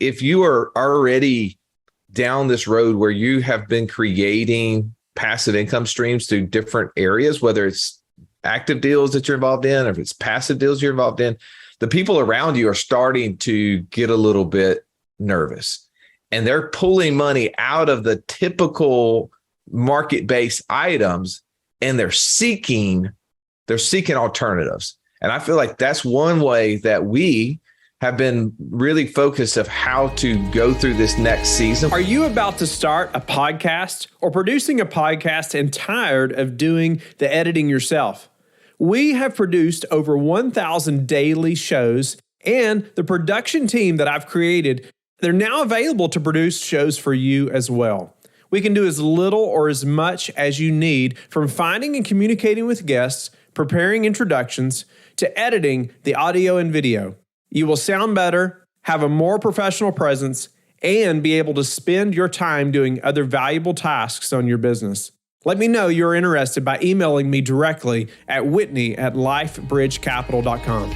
if you are already down this road where you have been creating passive income streams through different areas, whether it's active deals that you're involved in, or if it's passive deals you're involved in, the people around you are starting to get a little bit nervous, and they're pulling money out of the typical market-based items, and they're seeking alternatives. And I feel like that's one way that we have been really focused of how to go through this next season. Are you about to start a podcast or producing a podcast and tired of doing the editing yourself? We have produced over 1,000 daily shows, and the production team that I've created, they're now available to produce shows for you as well. We can do as little or as much as you need, from finding and communicating with guests, preparing introductions, to editing the audio and video. You will sound better, have a more professional presence, and be able to spend your time doing other valuable tasks on your business. Let me know you're interested by emailing me directly at whitney@lifebridgecapital.com.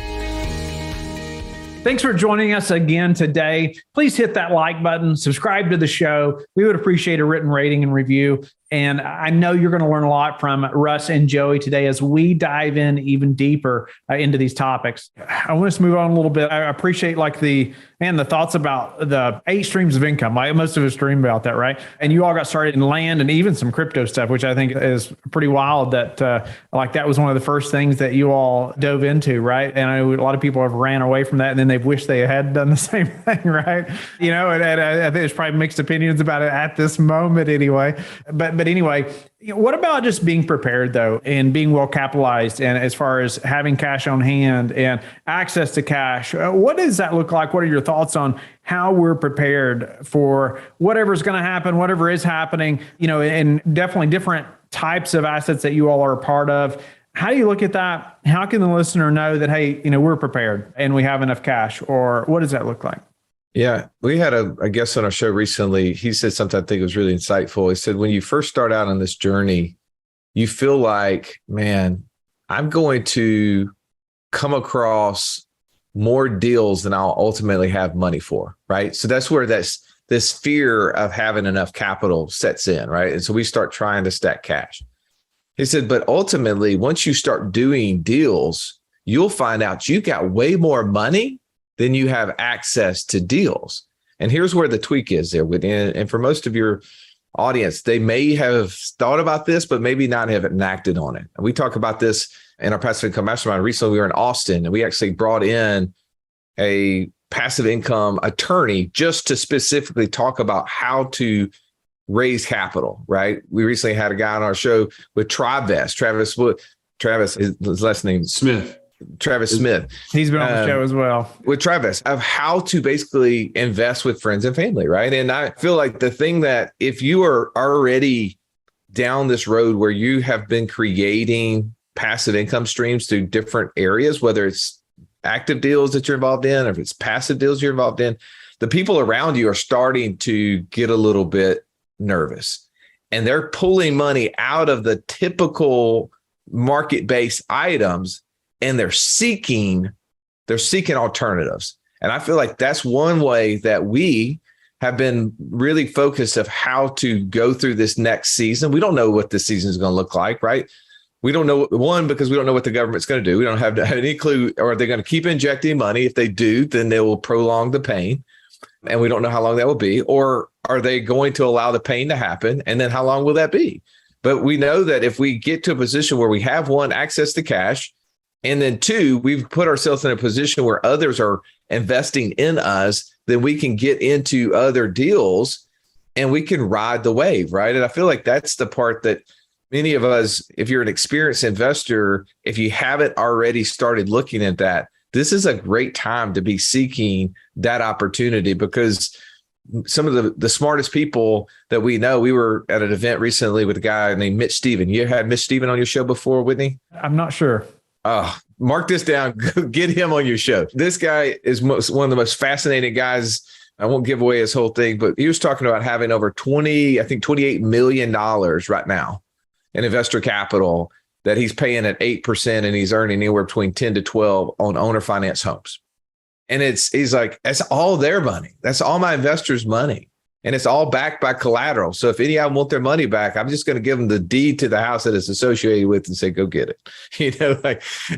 Thanks for joining us again today. Please hit that like button, subscribe to the show. We would appreciate a written rating and review. And I know you're going to learn a lot from Russ and Joey today as we dive in even deeper into these topics. I want us to move on a little bit. I appreciate the thoughts about the 8 streams of income. Most of us dream about that, right? And you all got started in land and even some crypto stuff, which I think is pretty wild that that was one of the first things that you all dove into, right? And I know a lot of people have ran away from that, and then they've wished they had done the same thing, right? And I think there's probably mixed opinions about it at this moment anyway. But anyway, what about just being prepared though, and being well capitalized, and as far as having cash on hand and access to cash? What does that look like? What are your thoughts on how we're prepared for whatever's going to happen, whatever is happening, and definitely different types of assets that you all are a part of? How do you look at that? How can the listener know that, hey, we're prepared and we have enough cash? Or what does that look like? Yeah, we had a guest on our show recently. He said something I think was really insightful. He said, when you first start out on this journey, you feel like, man, I'm going to come across more deals than I'll ultimately have money for, right? So that's where this fear of having enough capital sets in, right? And so we start trying to stack cash. He said, but ultimately, once you start doing deals, you'll find out you got way more money than you have access to deals. And here's where the tweak is there. And for most of your audience, they may have thought about this, but maybe not have enacted on it. And we talk about this in our Passive Income Mastermind. Recently, we were in Austin, and we actually brought in a passive income attorney just to specifically talk about how to raise capital, right? We recently had a guy on our show with Trivest. Travis, his last name Smith. Travis Smith. He's been on the show as well. With Travis, of how to basically invest with friends and family, right? And I feel like the thing that if you are already down this road where you have been creating passive income streams through different areas, whether it's active deals that you're involved in, or if it's passive deals you're involved in, the people around you are starting to get a little bit nervous, and they're pulling money out of the typical market-based items, and they're seeking alternatives. And I feel like that's one way that we have been really focused of how to go through this next season. We don't know what this season is going to look like, right? We don't know, one, because we don't know what the government's going to do. We don't have any clue. Or are they going to keep injecting money? If they do, then they will prolong the pain. And we don't know how long that will be. Or are they going to allow the pain to happen? And then how long will that be? But we know that if we get to a position where we have, one, access to cash, and then two, we've put ourselves in a position where others are investing in us, then we can get into other deals and we can ride the wave, right? And I feel like that's the part that many of us, if you're an experienced investor, if you haven't already started looking at that, this is a great time to be seeking that opportunity, because some of the smartest people that we know, we were at an event recently with a guy named Mitch Stephen. You had Mitch Stephen on your show before, Whitney? I'm not sure. Mark this down. Get him on your show. This guy is one of the most fascinating guys. I won't give away his whole thing, but he was talking about having over $28 million right now in investor capital that he's paying at 8%, and he's earning anywhere between 10 to 12 on owner finance homes. And he's like, that's all their money. That's all my investors' money. And it's all backed by collateral. So if any of them want their money back, I'm just going to give them the deed to the house that it's associated with and say, go get it.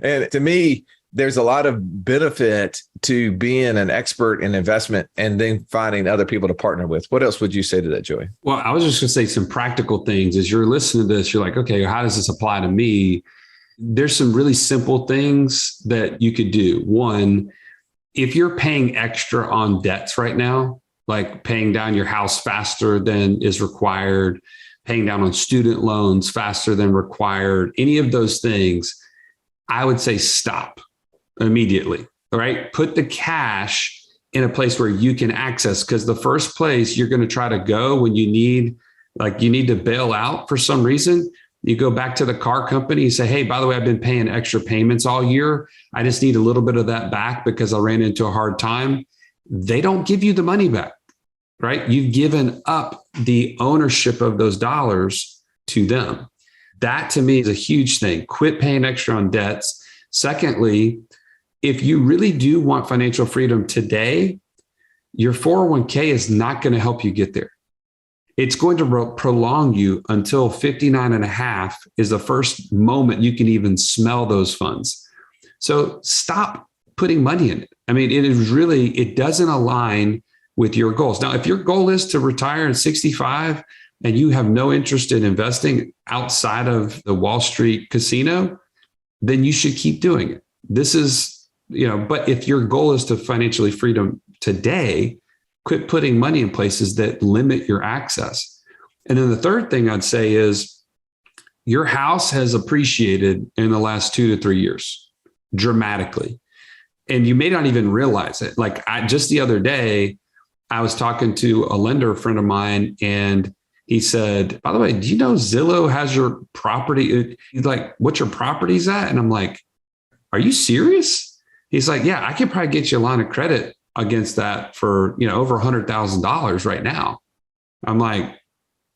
And to me, there's a lot of benefit to being an expert in investment and then finding other people to partner with. What else would you say to that, Joey? Well, I was just going to say some practical things. As you're listening to this, you're like, okay, how does this apply to me? There's some really simple things that you could do. One, if you're paying extra on debts right now, like paying down your house faster than is required, paying down on student loans faster than required, any of those things, I would say stop immediately. All right. Put the cash in a place where you can access, because the first place you're going to try to go when you need to bail out for some reason, you go back to the car company and say, hey, by the way, I've been paying extra payments all year. I just need a little bit of that back because I ran into a hard time. They don't give you the money back, right? You've given up the ownership of those dollars to them. That to me is a huge thing. Quit paying extra on debts. Secondly, if you really do want financial freedom today, your 401k is not going to help you get there. It's going to prolong you until 59 and a half is the first moment you can even smell those funds. So stop putting money in it. I mean, it doesn't align with your goals. Now, if your goal is to retire at 65 and you have no interest in investing outside of the Wall Street casino, then you should keep doing it. This is, but if your goal is to financially freedom today, quit putting money in places that limit your access. And then the third thing I'd say is your house has appreciated in the last 2 to 3 years dramatically. And you may not even realize it. Like just the other day, I was talking to a lender friend of mine, and he said, by the way, do you know Zillow has your property? He's like, what's your properties at? And I'm like, are you serious? He's like, yeah, I could probably get you a line of credit against that for, over $100,000 right now. I'm like,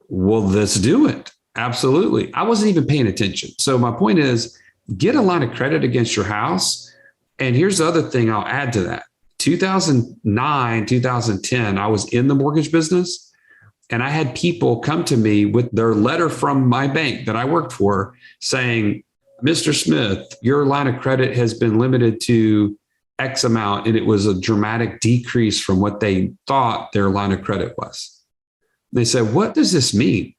well, let's do it. Absolutely. I wasn't even paying attention. So my point is, get a line of credit against your house. And here's the other thing I'll add to that. 2009, 2010, I was in the mortgage business, and I had people come to me with their letter from my bank that I worked for saying, Mr. Smith, your line of credit has been limited to X amount. And it was a dramatic decrease from what they thought their line of credit was. They said, what does this mean?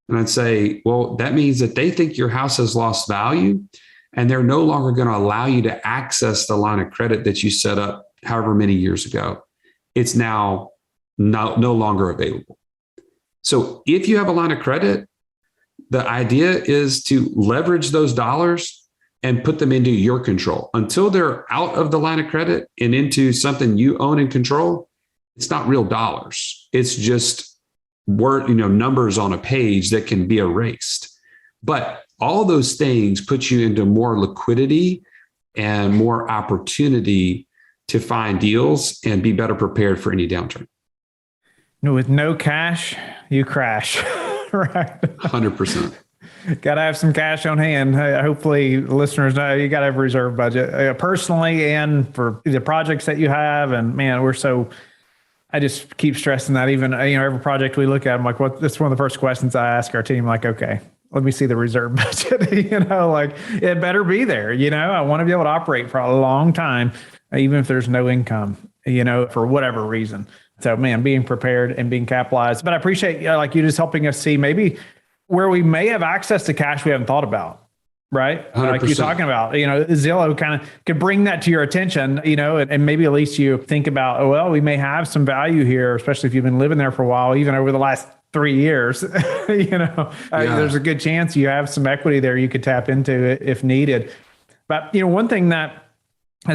And I'd say, well, that means that they think your house has lost value and they're no longer going to allow you to access the line of credit that you set up however many years ago. It's now no longer available. So if you have a line of credit, the idea is to leverage those dollars and put them into your control until they're out of the line of credit and into something you own and control. It's not real dollars. It's just numbers on a page that can be erased. But all those things put you into more liquidity and more opportunity to find deals and be better prepared for any downturn. With no cash, you crash. Right. 100%. Got to have some cash on hand. Hopefully listeners know you got to have a reserve budget personally and for the projects that you have. And man, I just keep stressing that even, every project we look at, I'm like, that's one of the first questions I ask our team, like, okay, let me see the reserve budget, it better be there. I want to be able to operate for a long time, even if there's no income, for whatever reason. So man, being prepared and being capitalized. But I appreciate like you just helping us see maybe where we may have access to cash we haven't thought about, right? 100%. Like you're talking about, Zillow kind of could bring that to your attention, and maybe at least you think about, we may have some value here, especially if you've been living there for a while, even over the last 3 years, there's a good chance you have some equity there you could tap into if needed. But, one thing that's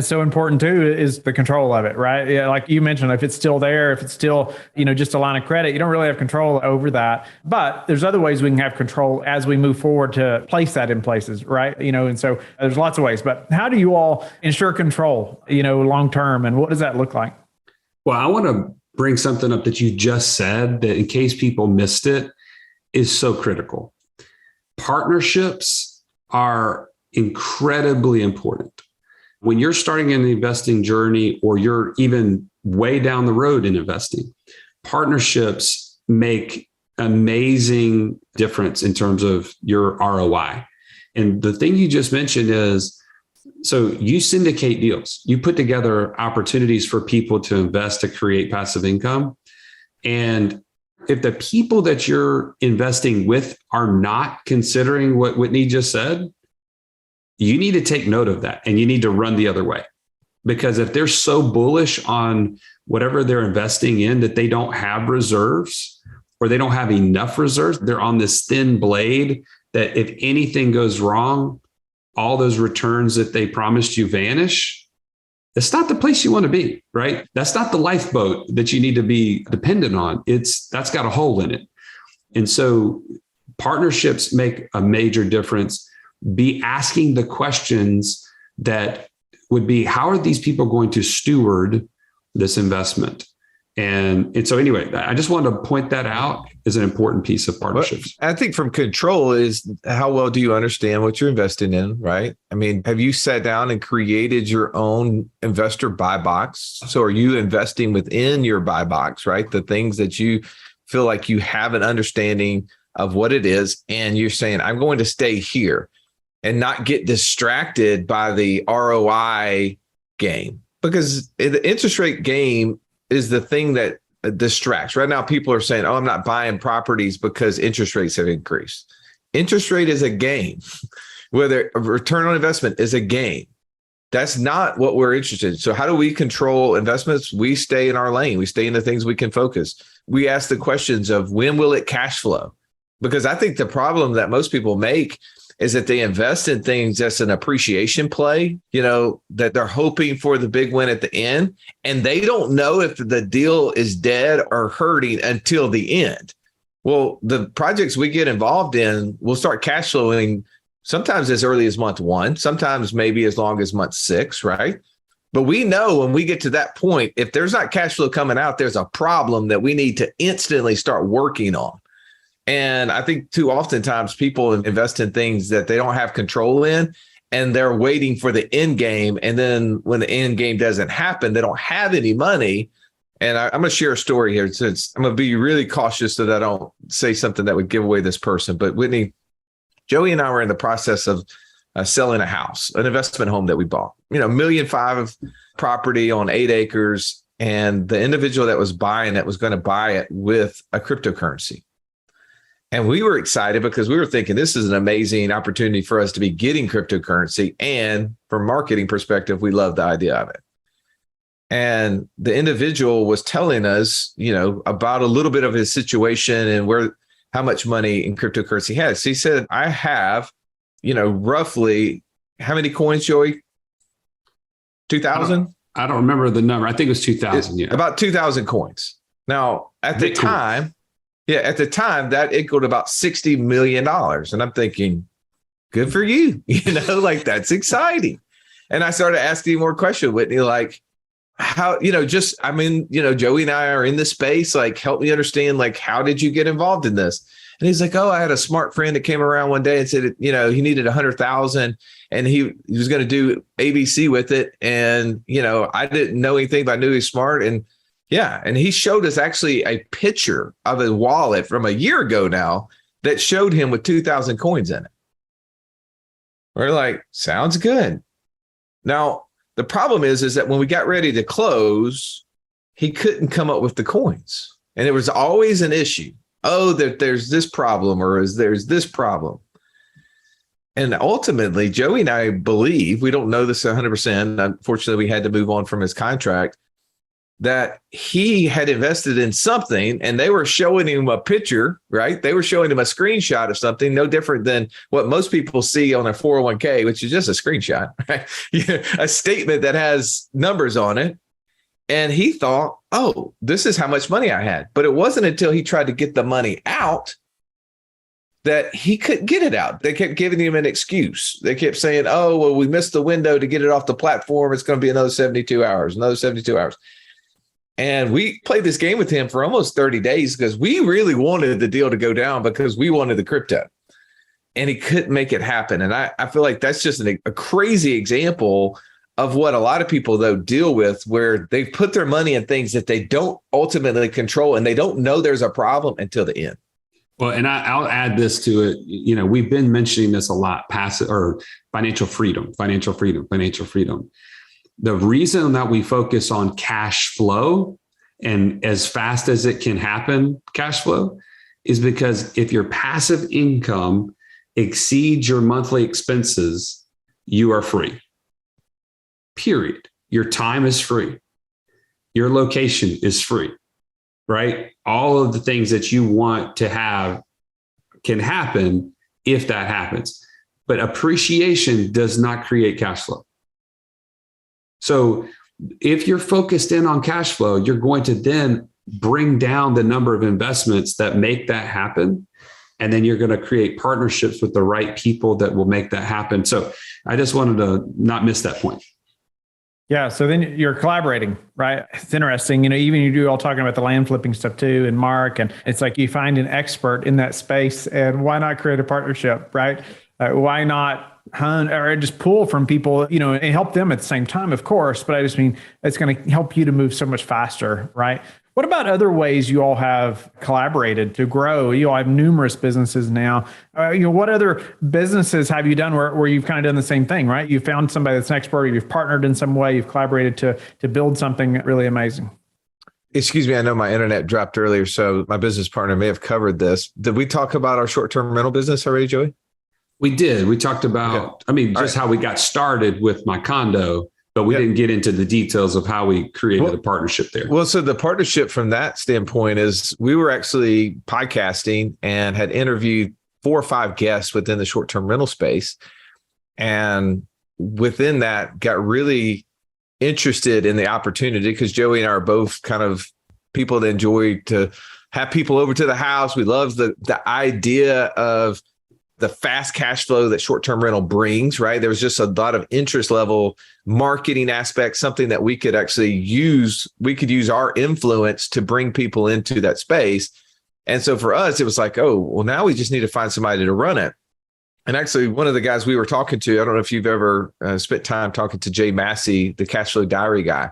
so important too is the control of it, right? Yeah, like you mentioned, if it's still there, if it's still, just a line of credit, you don't really have control over that. But there's other ways we can have control as we move forward to place that in places, right? And so there's lots of ways. But how do you all ensure control, long term, and what does that look like? Well, I want to bring something up that you just said that in case people missed it is so critical. Partnerships are incredibly important. When you're starting an investing journey, or you're even way down the road in investing, partnerships make amazing difference in terms of your ROI. And the thing you just mentioned is, so you syndicate deals, you put together opportunities for people to invest to create passive income. And if the people that you're investing with are not considering what Whitney just said, you need to take note of that, and you need to run the other way. Because if they're so bullish on whatever they're investing in that they don't have reserves, or they don't have enough reserves, they're on this thin blade that if anything goes wrong, all those returns that they promised you vanish. It's not the place you want to be, right? That's not the lifeboat that you need to be dependent on. That's got a hole in it. And so partnerships make a major difference. Be asking the questions that would be, how are these people going to steward this investment? And so anyway, I just wanted to point that out as an important piece of partnerships. I think from control is, how well do you understand what you're investing in, right? I mean, have you sat down and created your own investor buy box? So are you investing within your buy box, right? The things that you feel like you have an understanding of what it is, and you're saying, I'm going to stay here and not get distracted by the ROI game, because the interest rate game is the thing that distracts. Right now, people are saying, oh, I'm not buying properties because interest rates have increased. Interest rate is a game. Whether a return on investment is a game. That's not what we're interested in. So how do we control investments? We stay in our lane. We stay in the things we can focus. We ask the questions of, when will it cash flow? Because I think the problem that most people make is that they invest in things that's an appreciation play, that they're hoping for the big win at the end. And they don't know if the deal is dead or hurting until the end. Well, the projects we get involved in will start cash flowing sometimes as early as month 1, sometimes maybe as long as month 6, right? But we know when we get to that point, if there's not cash flow coming out, there's a problem that we need to instantly start working on. And I think too oftentimes people invest in things that they don't have control in, and they're waiting for the end game. And then when the end game doesn't happen, they don't have any money. And I'm going to share a story here, since I'm going to be really cautious that I don't say something that would give away this person. But Whitney, Joey and I were in the process of selling a house, an investment home that we bought, $1.5 million property on 8 acres. And the individual that was buying it was going to buy it with a cryptocurrency. And we were excited because we were thinking this is an amazing opportunity for us to be getting cryptocurrency. And from a marketing perspective, we love the idea of it. And the individual was telling us, about a little bit of his situation and how much money in cryptocurrency he has. So he said, I have, roughly how many coins, Joey? 2,000? I don't remember the number. I think it was 2,000. Yeah. About 2,000 coins. Now, at the time, that equaled about $60 million. And I'm thinking, good for you. That's exciting. And I started asking more questions, Whitney, like, how, Joey and I are in this space, like, help me understand, like, how did you get involved in this? And he's like, oh, I had a smart friend that came around one day and said, he needed 100,000 and he was going to do ABC with it. And, I didn't know anything, but I knew he's smart. And he showed us actually a picture of a wallet from a year ago now that showed him with 2,000 coins in it. We're like, sounds good. Now, the problem is that when we got ready to close, he couldn't come up with the coins. And it was always an issue. Oh, that there's this problem, or there's this problem. And ultimately, Joey and I believe, we don't know this 100%. Unfortunately, we had to move on from his contract, that he had invested in something and they were showing him a picture, right? They were showing him a screenshot of something, no different than what most people see on their 401k, which is just a screenshot, right? A statement that has numbers on it. And he thought, oh, this is how much money I had. But it wasn't until he tried to get the money out that he couldn't get it out. They kept giving him an excuse. They kept saying, oh, well, we missed the window to get it off the platform. It's going to be another 72 hours. And we played this game with him for almost 30 days because we really wanted the deal to go down because we wanted the crypto. And he couldn't make it happen. And I feel like that's just a crazy example of what a lot of people, though, deal with, where they put their money in things that they don't ultimately control, and they don't know there's a problem until the end. Well, and I'll add this to it. You know, we've been mentioning this a lot, passive or financial freedom. The reason that we focus on cash flow and as fast as it can happen, cash flow, is because if your passive income exceeds your monthly expenses, you are free. Period. Your time is free. Your location is free, right? All of the things that you want to have can happen if that happens. But appreciation does not create cash flow. So if you're focused in on cash flow, you're going to then bring down the number of investments that make that happen. And then you're going to create partnerships with the right people that will make that happen. So I just wanted to not miss that point. Yeah. So then you're collaborating, right? It's interesting. You know, even you do all talking about the land flipping stuff too, and Mark, and it's like you find an expert in that space, and why not create a partnership, right? Why not hunt or just pull from people, you know, and help them at the same time, of course. But I just mean, it's going to help you to move so much faster, right? What about other ways you all have collaborated to grow? You all have numerous businesses now. You know, what other businesses have you done where you've kind of done the same thing, right? You found somebody that's an expert, you've partnered in some way, you've collaborated to build something really amazing. Excuse me, I know my internet dropped earlier, so my business partner may have covered this. Did we talk about our short-term rental business already, Joey? We did. We talked about, how we got started with my condo, but we didn't get into the details of how we created a partnership there. Well, so the partnership from that standpoint is we were actually podcasting and had interviewed 4 or 5 guests within the short-term rental space. And within that, got really interested in the opportunity because Joey and I are both kind of people that enjoy to have people over to the house. We love the idea of the fast cash flow that short-term rental brings, right? There was just a lot of interest level marketing aspects, something that we could actually use. We could use our influence to bring people into that space. And so for us, it was like, oh, well, now we just need to find somebody to run it. And actually, one of the guys we were talking to, I don't know if you've ever spent time talking to Jay Massey, the cash flow diary guy.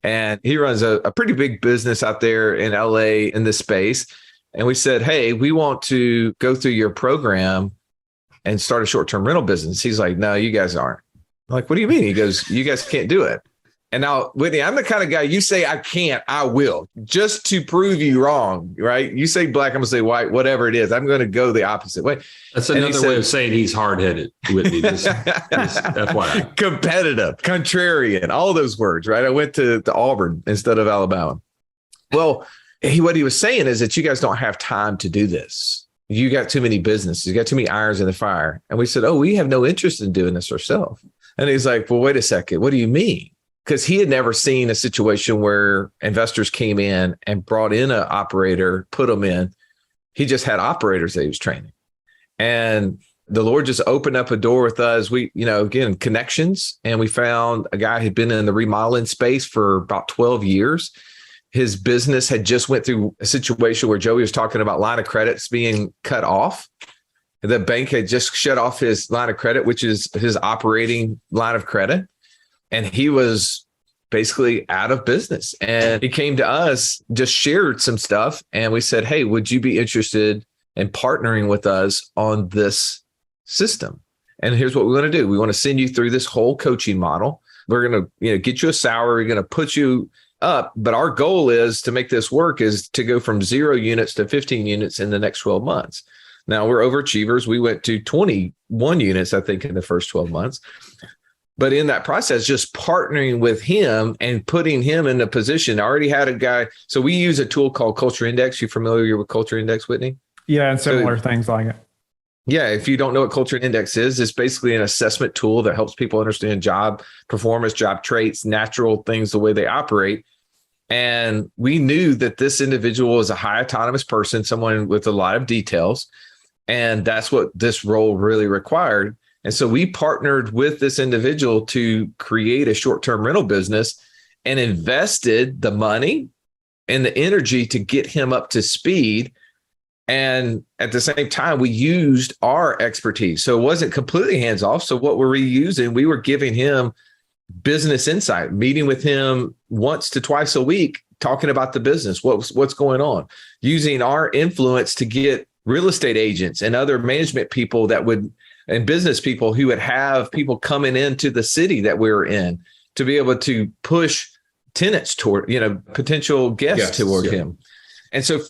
And he runs a pretty big business out there in LA in this space. And we said, hey, we want to go through your program and start a short-term rental business. He's like, no, you guys aren't. I'm like, what do you mean? He goes, you guys can't do it. And now, Whitney, I'm the kind of guy, you say I can't, I will, just to prove you wrong, right? You say black, I'm going to say white, whatever it is. I'm going to go the opposite way. That's another way of saying he's hard-headed, Whitney. Just FYI. Competitive, contrarian, all those words, right? I went to Auburn instead of Alabama. Well, what he was saying is that you guys don't have time to do this. You got too many businesses. You got too many irons in the fire. And we said, oh, we have no interest in doing this ourselves. And he's like, well, wait a second. What do you mean? Because he had never seen a situation where investors came in and brought in an operator, put them in. He just had operators that he was training. And the Lord just opened up a door with us. We, again, connections. And we found a guy who'd been in the remodeling space for about 12 years. His business had just went through a situation where Joey was talking about line of credits being cut off. The bank had just shut off his line of credit, which is his operating line of credit. And he was basically out of business. And he came to us, just shared some stuff. And we said, hey, would you be interested in partnering with us on this system? And here's what we want to do. We want to send you through this whole coaching model. We're going to get you a salary. We're going to put you up. But our goal is to make this work is to go from 0 units to 15 units in the next 12 months. Now we're overachievers. We went to 21 units, I think, in the first 12 months. But in that process, just partnering with him and putting him in a position, I already had a guy. So we use a tool called Culture Index. You familiar with Culture Index, Whitney? Yeah, and similar things like it. Yeah, if you don't know what Culture Index is, it's basically an assessment tool that helps people understand job performance, job traits, natural things, the way they operate. And we knew that this individual is a high autonomous person, someone with a lot of details. And that's what this role really required. And so we partnered with this individual to create a short-term rental business and invested the money and the energy to get him up to speed. And at the same time, we used our expertise. So it wasn't completely hands-off. So what were we using? We were giving him business insight, meeting with him once to twice a week, talking about the business, what's going on, using our influence to get real estate agents and other management people and business people who would have people coming into the city that we were in to be able to push tenants toward, potential guests toward him. And so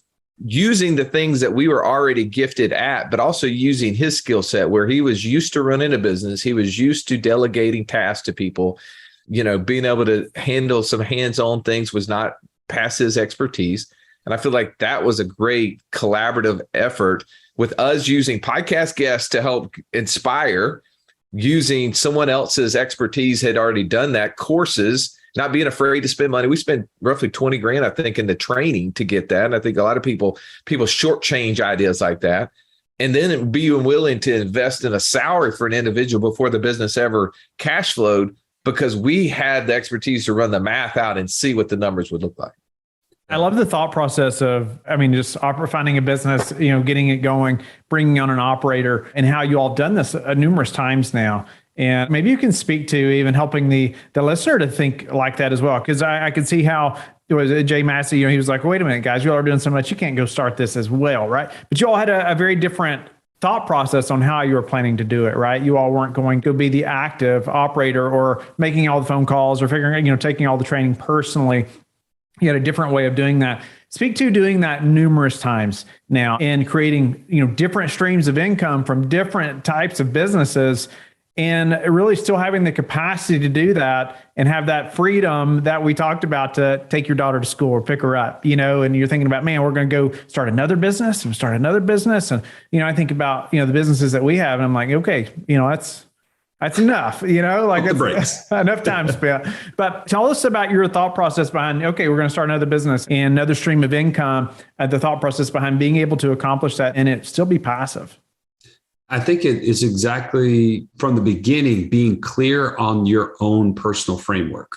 using the things that we were already gifted at, but also using his skill set where he was used to running a business, he was used to delegating tasks to people, being able to handle some hands-on things was not past his expertise. And I feel like that was a great collaborative effort with us using podcast guests to help inspire, using someone else's expertise had already done that, courses, not being afraid to spend money. We spent roughly 20 grand, I think, in the training to get that. And I think a lot of people shortchange ideas like that. And then being willing to invest in a salary for an individual before the business ever cash flowed, because we had the expertise to run the math out and see what the numbers would look like. I love the thought process of, just finding a business, getting it going, bringing on an operator, and how you all have done this numerous times now. And maybe you can speak to even helping the listener to think like that as well. Because I could see how it was Jay Massey, he was like, wait a minute, guys, you all are doing so much, you can't go start this as well, right? But you all had a very different thought process on how you were planning to do it, right? You all weren't going to be the active operator or making all the phone calls or taking all the training personally. You had a different way of doing that. Speak to doing that numerous times now and creating, different streams of income from different types of businesses, and really still having the capacity to do that and have that freedom that we talked about to take your daughter to school or pick her up, and you're thinking about, man, we're going to go start another business and start another business. And, I think about, the businesses that we have, and I'm like, okay, that's enough, it's enough time spent. But tell us about your thought process behind, okay, we're going to start another business and another stream of income, the thought process behind being able to accomplish that and it still be passive. I think it is exactly from the beginning, being clear on your own personal framework,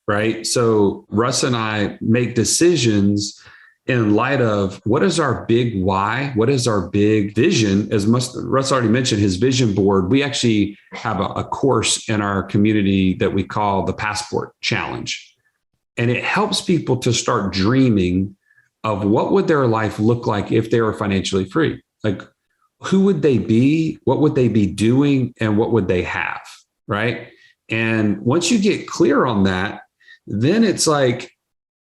right? So Russ and I make decisions in light of what is our big why? What is our big vision? Russ already mentioned his vision board. We actually have a course in our community that we call the Passport Challenge. And it helps people to start dreaming of what would their life look like if they were financially free? Like, who would they be? What would they be doing? And what would they have? Right. And once you get clear on that, then it's like,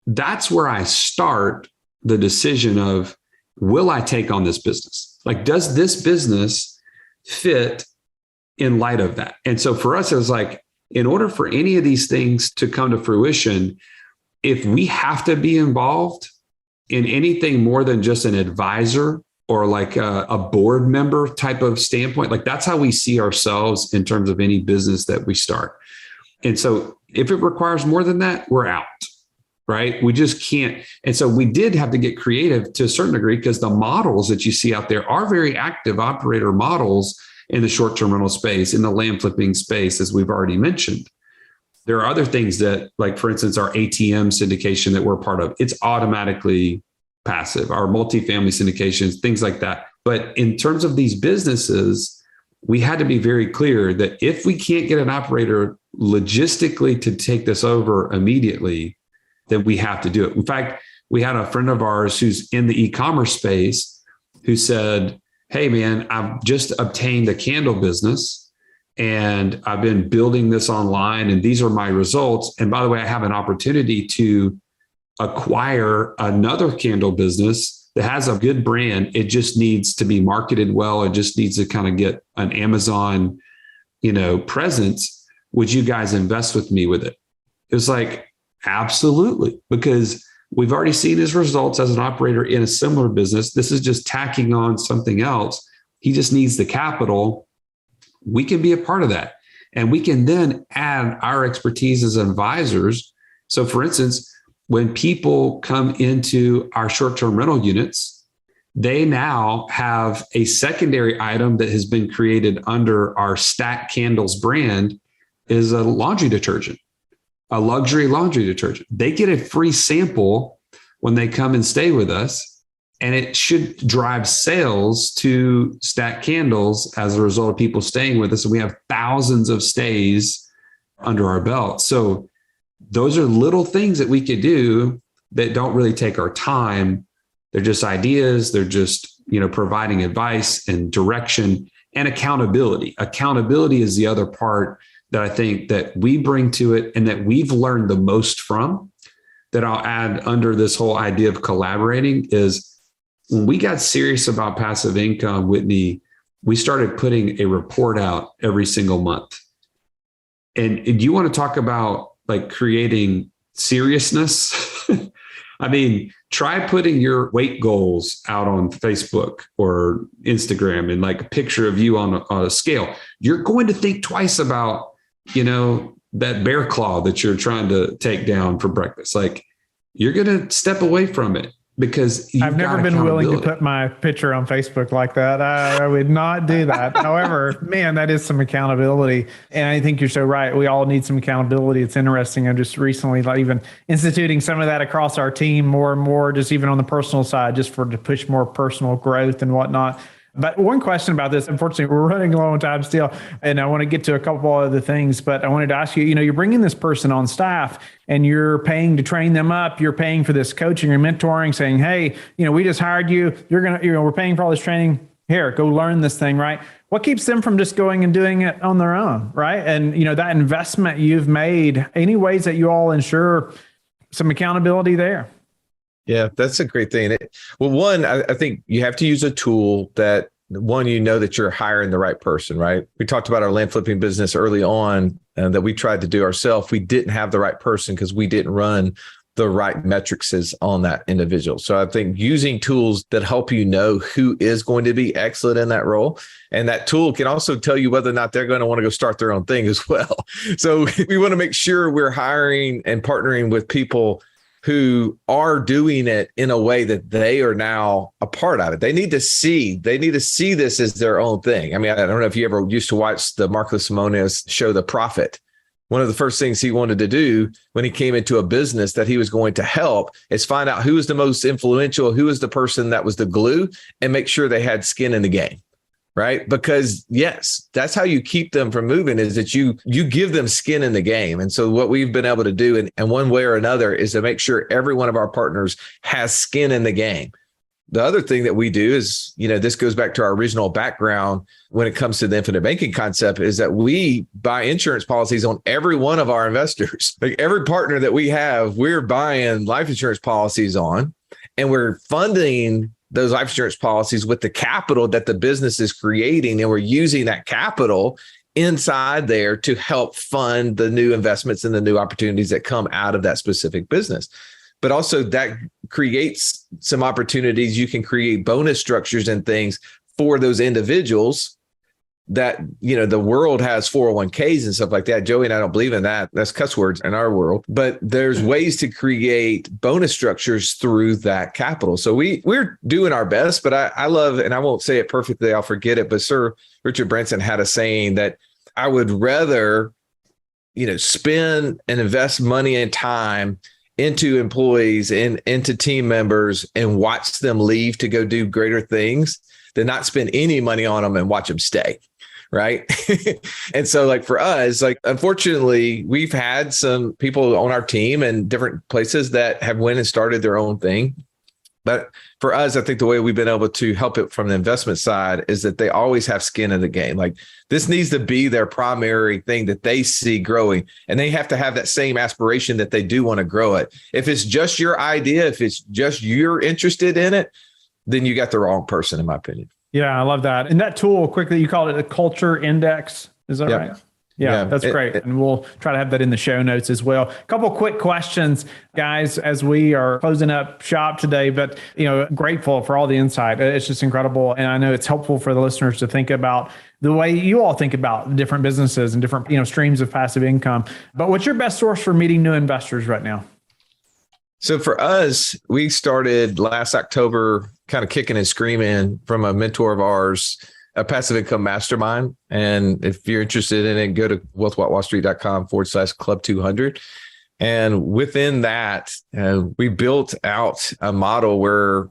that's where I start the decision of, will I take on this business? Like, does this business fit in light of that? And so for us, it was like, in order for any of these things to come to fruition, if we have to be involved in anything more than just an advisor or like a board member type of standpoint, like that's how we see ourselves in terms of any business that we start. And so if it requires more than that, we're out, right? We just can't. And so we did have to get creative to a certain degree, because the models that you see out there are very active operator models in the short-term rental space, in the land flipping space, as we've already mentioned. There are other things that, like, for instance, our ATM syndication that we're part of, it's automatically passive, our multifamily syndications, things like that. But in terms of these businesses, we had to be very clear that if we can't get an operator logistically to take this over immediately, then we have to do it. In fact, we had a friend of ours who's in the e-commerce space who said, hey man, I've just obtained a candle business and I've been building this online and these are my results. And by the way, I have an opportunity to acquire another candle business that has a good brand. It just needs to be marketed well. It just needs to kind of get an Amazon, presence. Would you guys invest with me with it? It was like, absolutely, because we've already seen his results as an operator in a similar business. This is just tacking on something else. He just needs the capital. We can be a part of that. And we can then add our expertise as advisors. So for instance, when people come into our short-term rental units, they now have a secondary item that has been created under our Stack Candles brand, is a laundry detergent, a luxury laundry detergent. They get a free sample when they come and stay with us, and it should drive sales to Stack Candles as a result of people staying with us. And we have thousands of stays under our belt. So those are little things that we could do that don't really take our time. They're just ideas. They're just, providing advice and direction and accountability. Accountability is the other part that I think that we bring to it and that we've learned the most from, that I'll add under this whole idea of collaborating, is when we got serious about passive income, Whitney, we started putting a report out every single month. And do you want to talk about like creating seriousness? I mean, try putting your weight goals out on Facebook or Instagram and like a picture of you on a scale. You're going to think twice about, that bear claw that you're trying to take down for breakfast. Like, you're going to step away from it because I've never been willing to put my picture on Facebook like that. I would not do that. However, man, that is some accountability. And I think you're so right. We all need some accountability. It's interesting. I'm just recently even instituting some of that across our team more and more, just even on the personal side, just to push more personal growth and whatnot. But one question about this, unfortunately, we're running low on time still, and I want to get to a couple other things, but I wanted to ask you, you're bringing this person on staff and you're paying to train them up. You're paying for this coaching or mentoring, saying, hey, we just hired you. We're paying for all this training. Here, go learn this thing, right? What keeps them from just going and doing it on their own, right? And, that investment you've made, any ways that you all ensure some accountability there? Yeah, that's a great thing. Well, one, I think you have to use a tool that, one, that you're hiring the right person, right? We talked about our land flipping business early on that we tried to do ourselves. We didn't have the right person because we didn't run the right metrics on that individual. So I think using tools that help who is going to be excellent in that role. And that tool can also tell you whether or not they're going to want to go start their own thing as well. So we want to make sure we're hiring and partnering with people who are doing it in a way that they are now a part of it. They need to see this as their own thing. I mean, I don't know if you ever used to watch the Marco Simone's show, The Prophet. One of the first things he wanted to do when he came into a business that he was going to help is find out who was the most influential, who was the person that was the glue, and make sure they had skin in the game. Right? Because yes, that's how you keep them from moving, is that you give them skin in the game. And so what we've been able to do in one way or another is to make sure every one of our partners has skin in the game. The other thing that we do is, this goes back to our original background when it comes to the infinite banking concept, is that we buy insurance policies on every one of our investors. Like every partner that we have, we're buying life insurance policies on, and we're funding those life insurance policies with the capital that the business is creating. And we're using that capital inside there to help fund the new investments and the new opportunities that come out of that specific business. But also that creates some opportunities. You can create bonus structures and things for those individuals that, the world has 401ks and stuff like that. Joey and I don't believe in that. That's cuss words in our world. But there's ways to create bonus structures through that capital. So we're doing our best, but I love, and I won't say it perfectly, I'll forget it, but Sir Richard Branson had a saying that I would rather, spend and invest money and time into employees and into team members and watch them leave to go do greater things than not spend any money on them and watch them stay. Right. And so like for us, like, unfortunately, we've had some people on our team and different places that have went and started their own thing. But for us, I think the way we've been able to help it from the investment side is that they always have skin in the game. Like this needs to be their primary thing that they see growing, and they have to have that same aspiration that they do want to grow it. If it's just your idea, if it's just you're interested in it, then you got the wrong person, in my opinion. Yeah, I love that. And that tool, quickly, you called it a culture index. Is that right? Yeah, that's great. And we'll try to have that in the show notes as well. A couple quick questions, guys, as we are closing up shop today, but, grateful for all the insight. It's just incredible. And I know it's helpful for the listeners to think about the way you all think about different businesses and different, streams of passive income. But what's your best source for meeting new investors right now? So for us, we started last October kind of kicking and screaming from a mentor of ours, a passive income mastermind. And if you're interested in it, go to wealthwatchwallstreet.com/club 200. And within that, we built out a model where,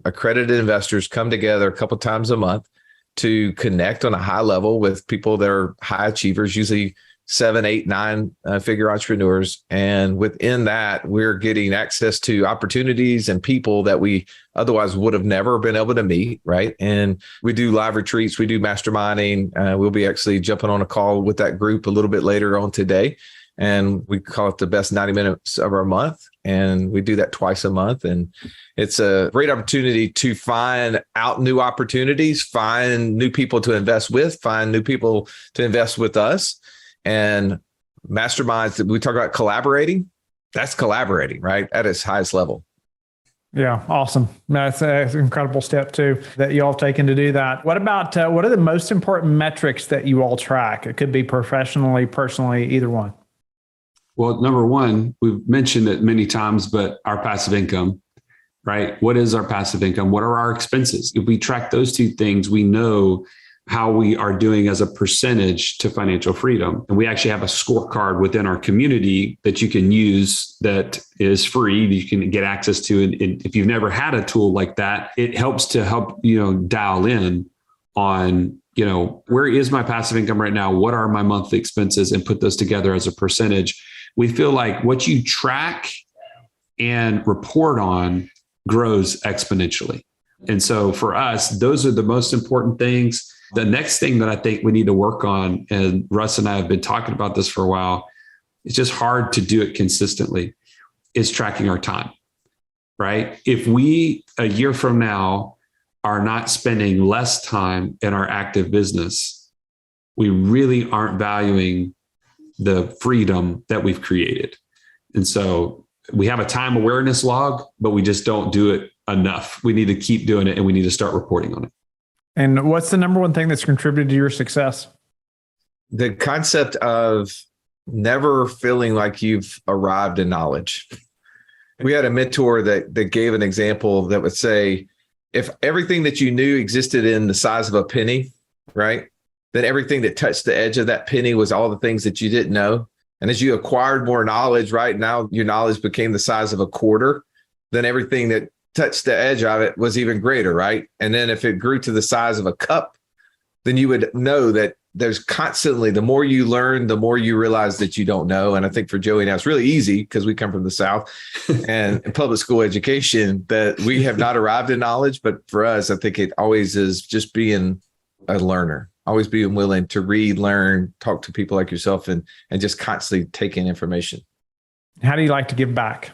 accredited investors come together a couple times a month to connect on a high level with people that are high achievers, usually 7, 8, 9 figure entrepreneurs. And within that, we're getting access to opportunities and people that we otherwise would have never been able to meet, right? And we do live retreats, we do masterminding. We'll be actually jumping on a call with that group a little bit later on today. And we call it the best 90 minutes of our month. And we do that twice a month. And it's a great opportunity to find out new opportunities, find new people to invest with, find new people to invest with us. And masterminds, we talk about collaborating. That's collaborating, right? At its highest level. Yeah, awesome. That's an incredible step too that you all have taken to do that. What about, what are the most important metrics that you all track? It could be professionally, personally, either one. Well, number one, we've mentioned it many times, but our passive income, right? What is our passive income? What are our expenses? If we track those two things, we know how we are doing as a percentage to financial freedom. And we actually have a scorecard within our community that you can use that is free, that you can get access to. And if you've never had a tool like that, it helps to help, dial in on, where is my passive income right now? What are my monthly expenses? And put those together as a percentage. We feel like what you track and report on grows exponentially. And so for us, those are the most important things. The next thing that I think we need to work on, and Russ and I have been talking about this for a while, it's just hard to do it consistently, is tracking our time, right? If we, a year from now, are not spending less time in our active business, we really aren't valuing the freedom that we've created. And so we have a time awareness log, but we just don't do it enough. We need to keep doing it, and we need to start reporting on it. And what's the number one thing that's contributed to your success? The concept of never feeling like you've arrived in knowledge. We had a mentor that gave an example that would say, if everything that you knew existed in the size of a penny, right, then everything that touched the edge of that penny was all the things that you didn't know. And as you acquired more knowledge, right, now your knowledge became the size of a quarter, then everything that touched the edge of it was even greater, right? And then if it grew to the size of a cup, then you would know that there's constantly, the more you learn, the more you realize that you don't know. And I think for Joey now, it's really easy because we come from the South and in public school education that we have not arrived in knowledge. But for us, I think it always is just being a learner, always being willing to read, learn, talk to people like yourself, and just constantly taking information. How do you like to give back?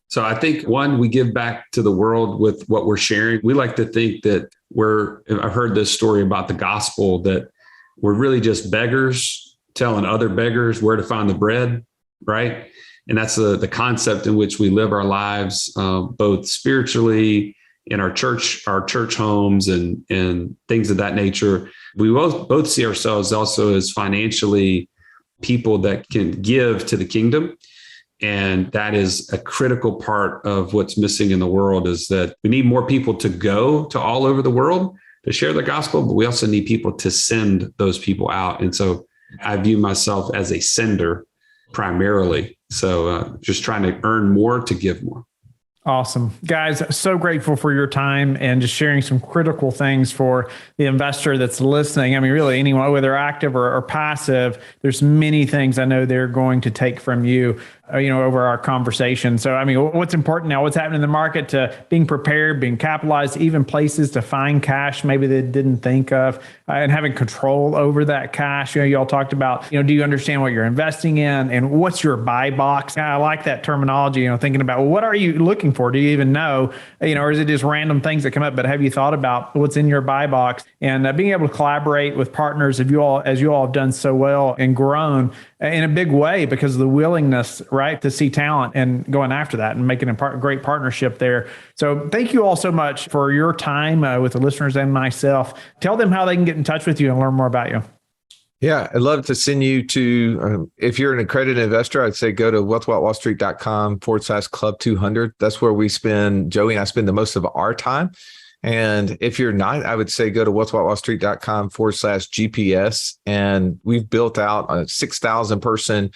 So I think, one, we give back to the world with what we're sharing. We like to think that I've heard this story about the gospel, that we're really just beggars telling other beggars where to find the bread, right? And that's the concept in which we live our lives, both spiritually, in our church homes and things of that nature. We both see ourselves also as financially people that can give to the kingdom. And that is a critical part of what's missing in the world, is that we need more people to go to all over the world to share the gospel, but we also need people to send those people out. And so I view myself as a sender primarily. So just trying to earn more to give more. Awesome. Guys, so grateful for your time and just sharing some critical things for the investor that's listening. I mean, really anyone, whether active or passive, there's many things I know they're going to take from you, over our conversation. So, I mean, what's important now, what's happening in the market, to being prepared, being capitalized, even places to find cash maybe they didn't think of, and having control over that cash. You all talked about, do you understand what you're investing in and what's your buy box? I like that terminology, thinking about, well, what are you looking for? Do you even know, or is it just random things that come up? But have you thought about what's in your buy box? And being able to collaborate with partners, as you all have done so well and grown in a big way because of the willingness, right, to see talent and going after that and making a great partnership there. So thank you all so much for your time with the listeners and myself. Tell them how they can get in touch with you and learn more about you. Yeah, I'd love to send you to, if you're an accredited investor, I'd say go to wealthwithoutwallstreet.com/club 200. That's where Joey and I spend the most of our time. And if you're not, I would say go to wealthwithoutwallstreet.com/GPS. And we've built out a 6,000 person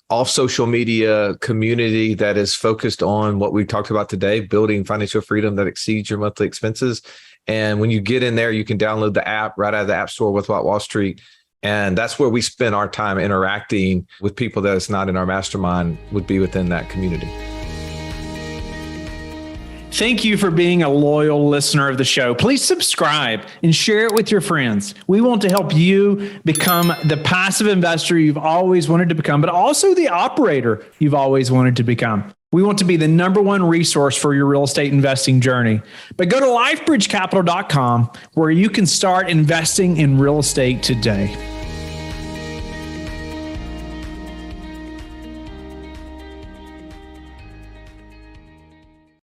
all social media community that is focused on what we talked about today, building financial freedom that exceeds your monthly expenses. And when you get in there, you can download the app right out of the App Store, Worthwhile Wall Street. And that's where we spend our time interacting with people that is not in our mastermind, would be within that community. Thank you for being a loyal listener of the show. Please subscribe and share it with your friends. We want to help you become the passive investor you've always wanted to become, but also the operator you've always wanted to become. We want to be the number one resource for your real estate investing journey. But go to lifebridgecapital.com where you can start investing in real estate today.